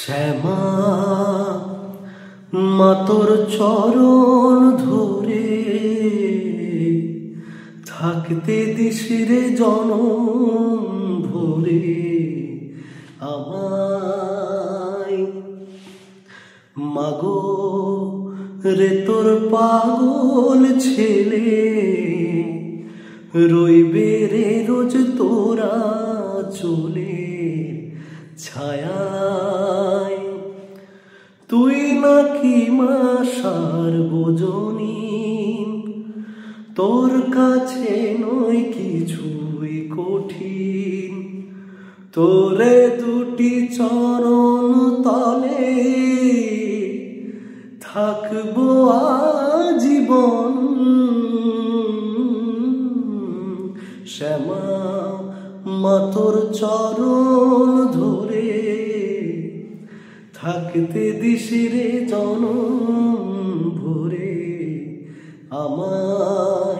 শ্যামা মা তোর চরণ ধরে থাকতে দিস রে জনম ভরে আমায়। মাগো রে তোর পাগল ছেলে রইবে রে রোজ তোরা চলে ছায়ায়। তুই নাকি মা সার্বজনীন, তোর কাছে নয় কিছুই কঠিন। তোরে দুটি চরণ তলে থাকবো আজীবন। শ্যামা মা তোর চরণ ধরে থাকতে দিস রে জনম ভরে আমার।